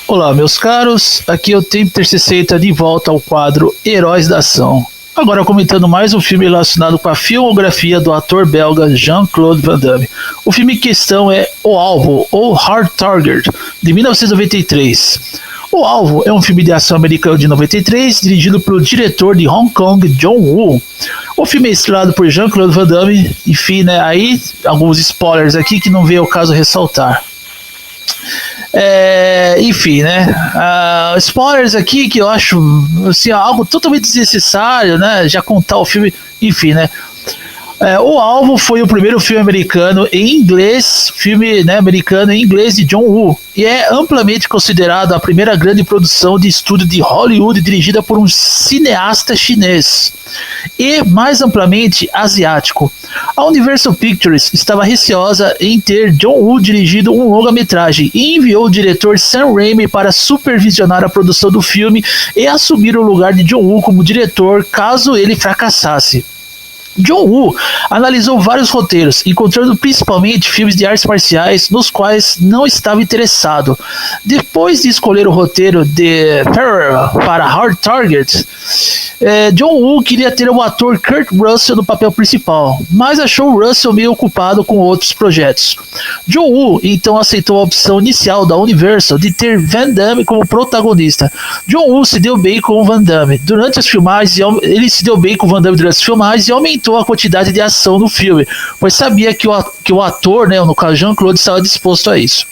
Olá, meus caros, aqui é o Tempo TC60 de volta ao quadro Heróis da Ação. Agora comentando mais um filme relacionado com a filmografia do ator belga Jean-Claude Van Damme. O filme em questão é O Alvo, ou Hard Target, de 1993. O Alvo é um filme de ação americano de 93, dirigido pelo diretor de Hong Kong, John Woo. O filme é estrelado por Jean-Claude Van Damme, enfim, né, aí alguns spoilers aqui que não veio ao caso ressaltar. Enfim, né? Spoilers aqui que eu acho assim, algo totalmente desnecessário, né? Já contar o filme, enfim, né? O Alvo foi o primeiro filme americano em inglês, filme, né, americano em inglês de John Woo, e é amplamente considerado a primeira grande produção de estúdio de Hollywood dirigida por um cineasta chinês e, mais amplamente, asiático. A Universal Pictures estava receosa em ter John Woo dirigido um longa-metragem e enviou o diretor Sam Raimi para supervisionar a produção do filme e assumir o lugar de John Woo como diretor caso ele fracassasse. John Woo analisou vários roteiros, encontrando principalmente filmes de artes marciais nos quais não estava interessado. Depois de escolher o roteiro de Ferrer para Hard Target, John Woo queria ter o ator Kurt Russell no papel principal, mas achou Russell meio ocupado com outros projetos. John Woo então aceitou a opção inicial da Universal de ter Van Damme como protagonista. John Woo se deu bem com o Van Damme durante as filmagens, e aumentou a quantidade de ação no filme, pois sabia que o ator, né, no caso Jean-Claude, estava disposto a isso.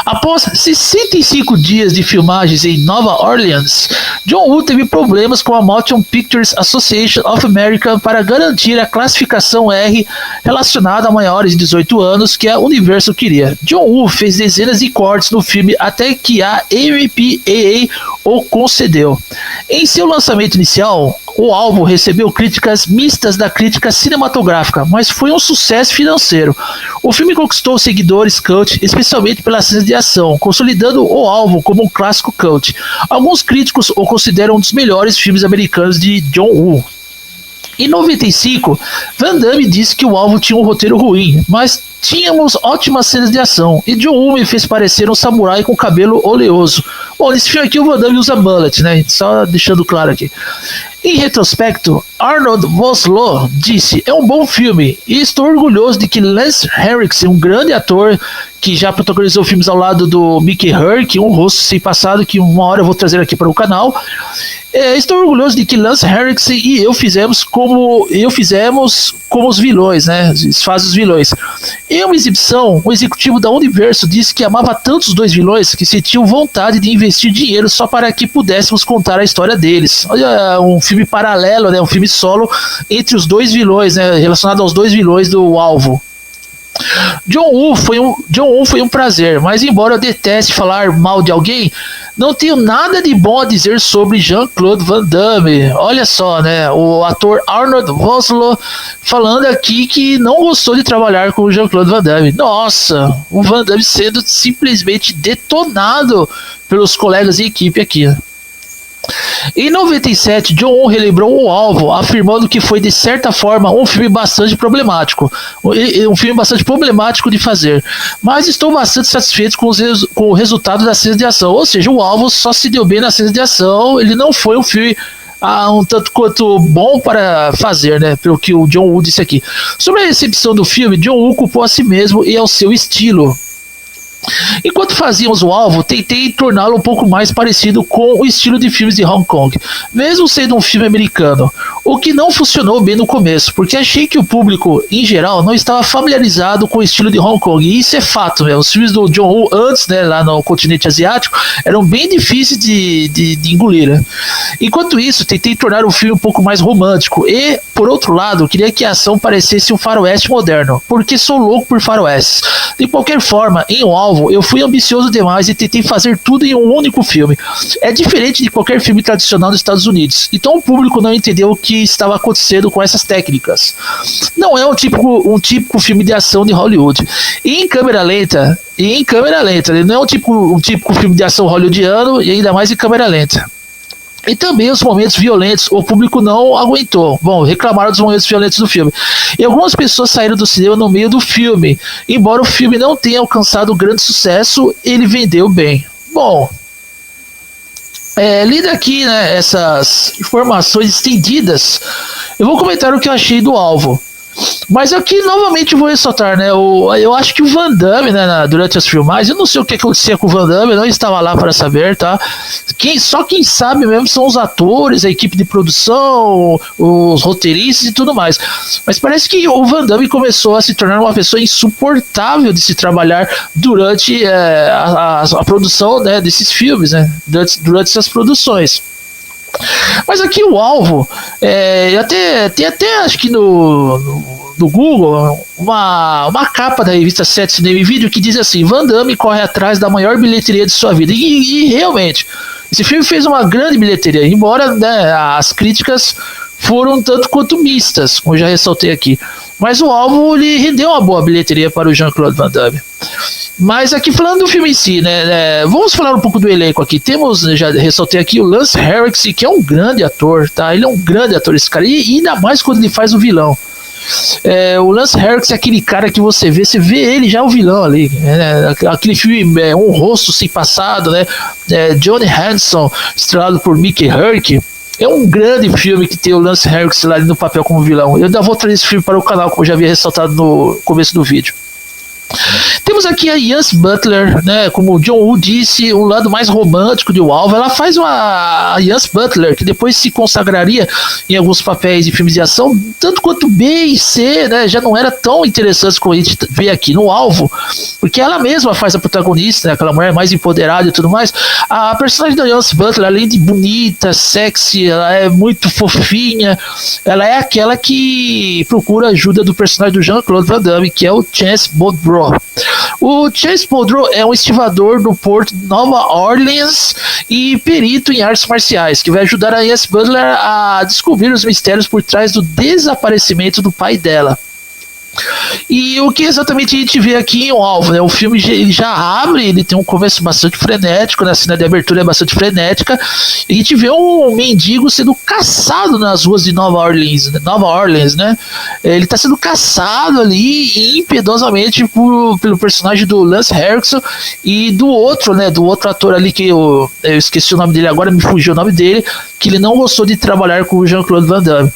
Após 65 dias de filmagens em Nova Orleans, John Woo teve problemas com a Motion Pictures Association of America para garantir a classificação R relacionada a maiores de 18 anos que a Universal queria. John Woo fez dezenas de cortes no filme até que a MPAA o concedeu. Em seu lançamento inicial, O Alvo recebeu críticas mistas da crítica cinematográfica, mas foi um sucesso financeiro. O filme conquistou seguidores cult, especialmente pelas cenas de ação, consolidando O Alvo como um clássico cult. Alguns críticos o consideram um dos melhores filmes americanos de John Woo. Em 95, Van Damme disse que O Alvo tinha um roteiro ruim, mas tínhamos ótimas cenas de ação, e John Woo me fez parecer um samurai com cabelo oleoso. Bom, nesse filme aqui o Van Damme usa mullet, né? Só deixando claro aqui. Em retrospecto, Arnold Vosloo disse: é um bom filme, e estou orgulhoso de que Lance Henriksen, um grande ator que já protagonizou filmes ao lado do Mickey Rourke, um rosto sem passado, que uma hora eu vou trazer aqui para o canal. Estou orgulhoso de que Lance Henriksen e eu fizemos como os vilões, né? Faz os vilões. Em uma exibição, o executivo da Universal disse que amava tanto os dois vilões que sentiu vontade de investir dinheiro só para que pudéssemos contar a história deles. Olha, um filme paralelo, né? Um filme solo entre os dois vilões, né? Relacionado aos dois vilões do Alvo. John Woo foi um prazer, mas embora eu deteste falar mal de alguém, não tenho nada de bom a dizer sobre Jean-Claude Van Damme. Olha só, né? O ator Arnold Vosloo falando aqui que não gostou de trabalhar com o Jean-Claude Van Damme. Nossa, o Van Damme sendo simplesmente detonado pelos colegas de equipe aqui, né? Em 97, John Woo relembrou O Alvo, afirmando que foi de certa forma um filme bastante problemático, de fazer, mas estou bastante satisfeito com o resultado das cenas de ação. Ou seja, O Alvo só se deu bem nas cenas de ação, ele não foi um filme um tanto quanto bom para fazer, né, pelo que o John Woo disse aqui. Sobre a recepção do filme, John Woo culpou a si mesmo e ao seu estilo. Enquanto fazíamos O Alvo, tentei torná-lo um pouco mais parecido com o estilo de filmes de Hong Kong, mesmo sendo um filme americano, o que não funcionou bem no começo, porque achei que o público, em geral, não estava familiarizado com o estilo de Hong Kong, e isso é fato, né? Os filmes do John Woo antes, né, lá no continente asiático, eram bem difíceis de engolir, né? Enquanto isso, tentei tornar o filme um pouco mais romântico, e, por outro lado, queria que a ação parecesse um faroeste moderno, porque sou louco por faroestes. De qualquer forma, em O Alvo, eu fui ambicioso demais e tentei fazer tudo em um único filme. É diferente de qualquer filme tradicional dos Estados Unidos, então o público não entendeu o que estava acontecendo com essas técnicas. Não é um típico filme de ação de Hollywood. E em câmera lenta, ele não é um típico filme de ação hollywoodiano, e ainda mais em câmera lenta. E também os momentos violentos, o público não aguentou. Bom, reclamaram dos momentos violentos do filme. E algumas pessoas saíram do cinema no meio do filme. Embora o filme não tenha alcançado grande sucesso, ele vendeu bem. Bom, lida aqui, né, essas informações estendidas, eu vou comentar o que eu achei do Alvo. Mas aqui novamente vou ressaltar, né? Eu acho que o Van Damme, né, durante as filmagens, eu não sei o que acontecia com o Van Damme, eu não estava lá para saber, tá? Só quem sabe mesmo são os atores, a equipe de produção, os roteiristas e tudo mais. Mas parece que o Van Damme começou a se tornar uma pessoa insuportável de se trabalhar durante a produção, né, desses filmes, né? Durante essas produções. Mas aqui o Alvo, tem até acho que no Google uma capa da revista 7 Cinema e Vídeo que diz assim: Van Damme corre atrás da maior bilheteria de sua vida. E realmente, esse filme fez uma grande bilheteria, embora, né, as críticas foram tanto quanto mistas, como já ressaltei aqui. Mas o Alvo ele rendeu uma boa bilheteria para o Jean-Claude Van Damme. Mas aqui falando do filme em si, né, vamos falar um pouco do elenco aqui. Temos, já ressaltei aqui, o Lance Henriksen, que é um grande ator, tá? Ele é um grande ator, esse cara, e ainda mais quando ele faz o vilão. O Lance Henriksen é aquele cara que você vê ele já o vilão ali, né? Aquele filme, Um Rosto Sem Passado, né? Johnny Hanson, estrelado por Mickey Rourke. É um grande filme que tem o Lance Henriksen lá no papel como vilão. Eu ainda vou trazer esse filme para o canal, como eu já havia ressaltado no começo do vídeo. Temos aqui a Yance Butler, né, como o John Woo disse, um lado mais romântico de O Alvo. Ela faz a Yance Butler, que depois se consagraria em alguns papéis de filmes de ação, tanto quanto B e C, né, já não era tão interessante como a gente vê aqui no Alvo, porque ela mesma faz a protagonista, né, aquela mulher mais empoderada e tudo mais. A personagem da Yance Butler, além de bonita, sexy, ela é muito fofinha, ela é aquela que procura ajuda do personagem do Jean-Claude Van Damme, que é o Chance Boudreaux. O Chance Boudreaux é um estivador do porto de Nova Orleans e perito em artes marciais, que vai ajudar a Yance Butler a descobrir os mistérios por trás do desaparecimento do pai dela. E o que exatamente a gente vê aqui em O Alvo, né? O filme ele já abre, ele tem um começo bastante frenético, né? A cena de abertura é bastante frenética, e a gente vê um mendigo sendo caçado nas ruas de Nova Orleans, né? Ele está sendo caçado ali impiedosamente pelo personagem do Lance Henriksen e do outro, né? Do outro ator ali que eu esqueci o nome dele agora, me fugiu o nome dele, que ele não gostou de trabalhar com o Jean-Claude Van Damme.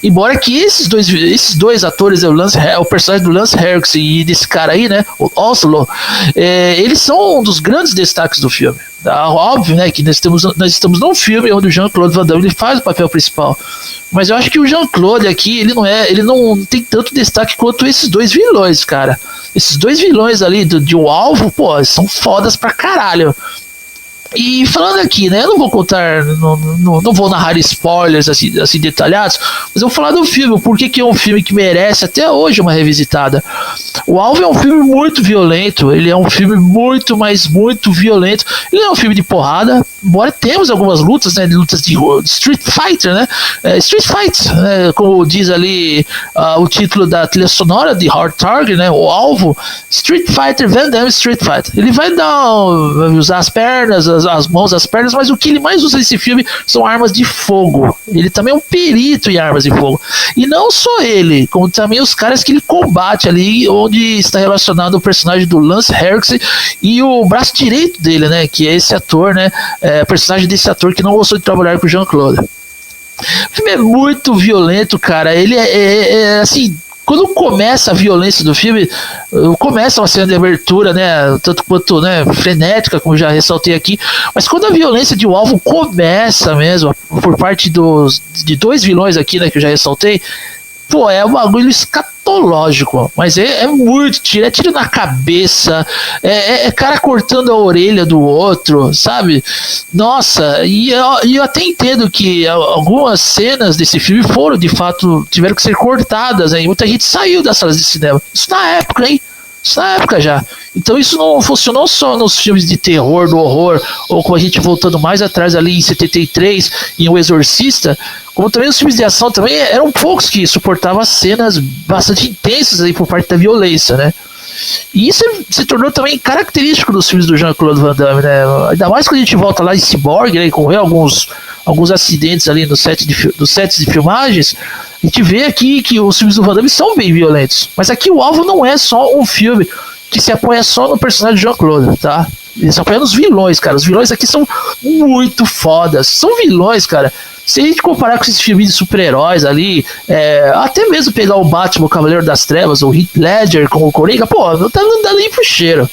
Embora que esses dois atores, o personagem do Lance Henriksen e desse cara aí, né, o Oslo, eles são um dos grandes destaques do filme. Óbvio, né, que nós estamos num filme onde o Jean-Claude Van Damme ele faz o papel principal. Mas eu acho que o Jean-Claude aqui, ele não tem tanto destaque quanto esses dois vilões, cara. Esses dois vilões ali de O Alvo, pô, são fodas pra caralho. E falando aqui, né, eu não vou contar, não vou narrar spoilers assim detalhados, mas eu vou falar do filme, porque que é um filme que merece até hoje uma revisitada. O Alvo é um filme muito violento, ele é um filme muito, mas muito violento. Ele é um filme de porrada, embora temos algumas lutas, né, lutas de Street Fighter, né, Street Fight, né, como diz ali o título da trilha sonora de Hard Target, né, O Alvo, Street Fighter, Van Damme Street Fighter. Ele vai usar as pernas, as mãos, as pernas, mas o que ele mais usa nesse filme são armas de fogo. Ele também é um perito em armas de fogo. E não só ele, como também os caras que ele combate ali, onde está relacionado o personagem do Lance Henriksen e o braço direito dele, né, que é esse ator, né, personagem desse ator que não gostou de trabalhar com o Jean-Claude. O filme é muito violento, cara. Ele assim, quando começa a violência do filme, começa uma cena de abertura, né, tanto quanto, né, frenética, como já ressaltei aqui, mas quando a violência de O Alvo começa mesmo, por parte de dois vilões aqui, né, que eu já ressaltei, pô, é um bagulho escatológico, mas é muito tiro, é tiro na cabeça, é cara cortando a orelha do outro, sabe? Nossa, e eu até entendo que algumas cenas desse filme foram, de fato, tiveram que ser cortadas, hein? Muita gente saiu das salas de cinema. Isso na época, hein? Isso na época já. Então isso não funcionou só nos filmes de terror, do horror, ou com a gente voltando mais atrás ali em 73, em O Exorcista, como também os filmes de ação também eram poucos que suportavam cenas bastante intensas aí por parte da violência, né? E isso se tornou também característico dos filmes do Jean-Claude Van Damme, né? Ainda mais quando a gente volta lá em Cyborg, né, e correu alguns acidentes ali nos sets de filmagens, a gente vê aqui que os filmes do Van Damme são bem violentos. Mas aqui o Alvo não é só um filme que se apoia só no personagem de Jean-Claude, tá? Ele se apoia nos vilões, cara. Os vilões aqui são muito fodas. São vilões, cara. Se a gente comparar com esses filmes de super-heróis ali, até mesmo pegar o Batman, o Cavaleiro das Trevas, o Heath Ledger com o Coringa, pô, não dá nem pro cheiro.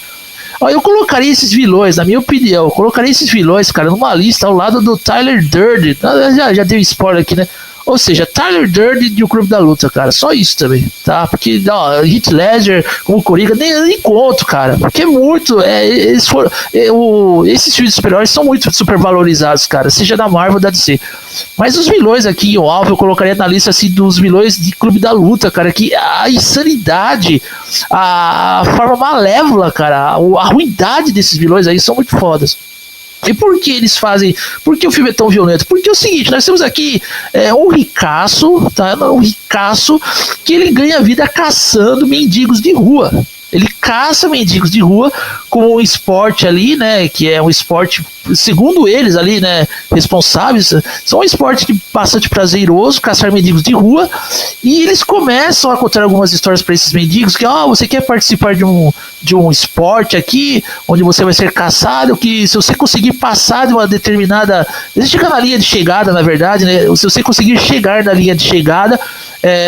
Eu colocaria esses vilões, na minha opinião, eu colocaria esses vilões, cara, numa lista ao lado do Tyler Durden. Já dei spoiler aqui, né? Ou seja, Tyler Durden e o Clube da Luta, cara. Só isso também, tá? Porque, ó, Heath Ledger como Coringa, nem conto, cara. Porque é muito. Esses filmes de super-heróis são muito supervalorizados, cara. Seja da Marvel ou da DC. Mas os vilões aqui, o alvo, eu colocaria na lista assim, dos vilões de Clube da Luta, cara. Que a insanidade, a forma malévola, cara, a ruindade desses vilões aí são muito fodas. E por que eles fazem? Por que o filme é tão violento? Porque é o seguinte, nós temos aqui um ricaço, tá? Um ricaço que ele ganha vida caçando mendigos de rua. Ele caça mendigos de rua com um esporte ali, né? Que é um esporte, segundo eles ali, né? Responsáveis, são um esporte que bastante prazeroso, caçar mendigos de rua. E eles começam a contar algumas histórias para esses mendigos que, você quer participar de um esporte aqui, onde você vai ser caçado, que se você conseguir passar de uma determinada... Você chega na linha de chegada, na verdade, né? Se você conseguir chegar na linha de chegada,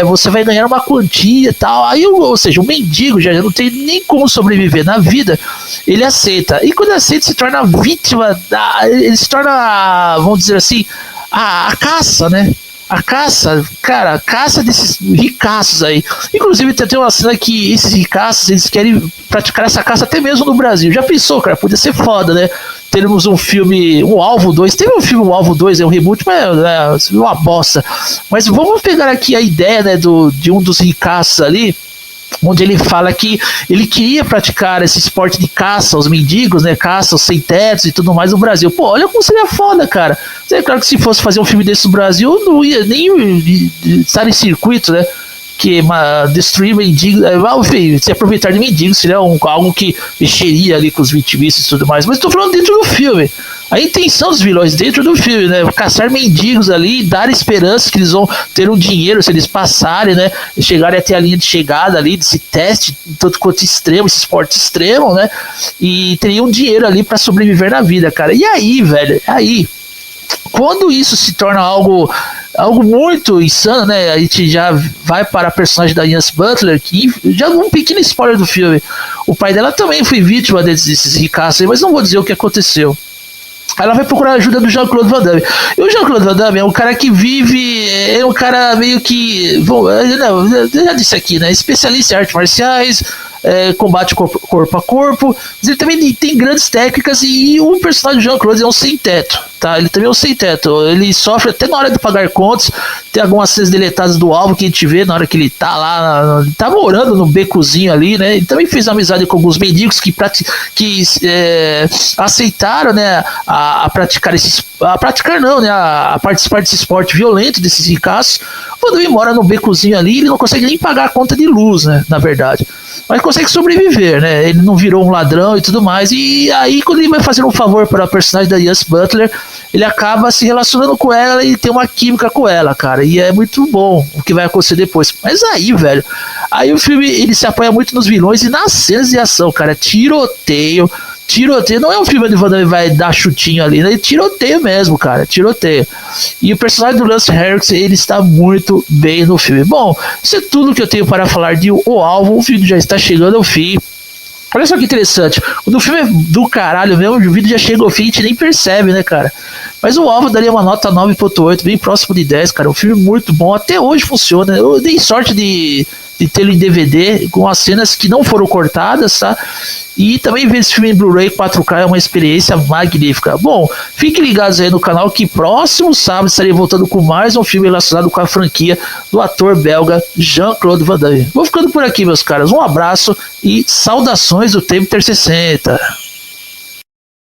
você vai ganhar uma quantia e tal. Aí, ou seja, o mendigo já não tem nem como sobreviver na vida, ele aceita. E quando ele aceita, se torna vítima, ele se torna, vamos dizer assim, a caça, né? A caça, cara, a caça desses ricaços aí. Inclusive tem uma cena que esses ricaços, eles querem praticar essa caça até mesmo no Brasil. Já pensou, cara? Podia ser foda, né? Teremos um filme, o Alvo 2, teve um filme, o Alvo 2, um reboot, mas é uma bosta. Mas vamos pegar aqui a ideia, né, de um dos ricaços ali, onde ele fala que ele queria praticar esse esporte de caça aos mendigos, né, caça aos sem-tetos e tudo mais no Brasil. Pô, olha como seria foda, cara. É claro que se fosse fazer um filme desse no Brasil, não ia nem estar em circuito, né, que destruir mendigos, enfim, se aproveitar de mendigos seria algo que mexeria ali com os vitimistas e tudo mais, mas estou falando dentro do filme. A intenção dos vilões dentro do filme, né? Caçar mendigos ali e dar esperança que eles vão ter um dinheiro se eles passarem, né? Chegarem até a linha de chegada ali, desse teste, tanto quanto extremo, esse esporte extremo, né? E teriam dinheiro ali para sobreviver na vida, cara. E aí, velho, quando isso se torna algo muito insano, né? A gente já vai para a personagem da Yance Butler, que já um pequeno spoiler do filme. O pai dela também foi vítima desses ricaços, mas não vou dizer o que aconteceu. Ela vai procurar a ajuda do Jean-Claude Van Damme. E o Jean-Claude Van Damme é um cara que vive, é um cara meio que, eu já disse aqui, né? Especialista em artes marciais, combate corpo a corpo, mas ele também tem grandes técnicas, e o personagem do Jean-Claude é um sem-teto, tá? Ele também é um sem-teto, ele sofre até na hora de pagar contas. Tem algumas cenas deletadas do alvo que a gente vê na hora que ele tá lá, tá morando no becozinho ali, né? Ele também fez amizade com alguns mendigos que aceitaram, né, a praticar a participar desse esporte violento, desses ricaços. Quando ele mora no becozinho ali, ele não consegue nem pagar a conta de luz, né, na verdade, mas consegue sobreviver, né? Ele não virou um ladrão e tudo mais. E aí, quando ele vai fazer um favor para a personagem da Yance Butler, ele acaba se relacionando com ela e tem uma química com ela, cara. E é muito bom o que vai acontecer depois. Mas aí, velho, aí o filme ele se apoia muito nos vilões e nas cenas de ação, cara. Tiroteio, não é um filme onde o Van Damme vai dar chutinho ali, né? Tiroteio mesmo, cara, tiroteio. E o personagem do Lance Henriksen, ele está muito bem no filme. Bom, isso é tudo que eu tenho para falar de O Alvo. O vídeo já está chegando ao fim. Olha só que interessante, quando o filme é do caralho mesmo, o vídeo já chega ao fim e a gente nem percebe, né, cara? Mas O Alvo daria uma nota 9.8, bem próximo de 10, cara. Um filme muito bom, até hoje funciona. Eu dei sorte de tê-lo em DVD, com as cenas que não foram cortadas, tá? E também ver esse filme em Blu-ray 4K é uma experiência magnífica. Bom, fiquem ligados aí no canal que próximo sábado estarei voltando com mais um filme relacionado com a franquia do ator belga Jean-Claude Van Damme. Vou ficando por aqui, meus caras. Um abraço e saudações do Tempo Ter 60.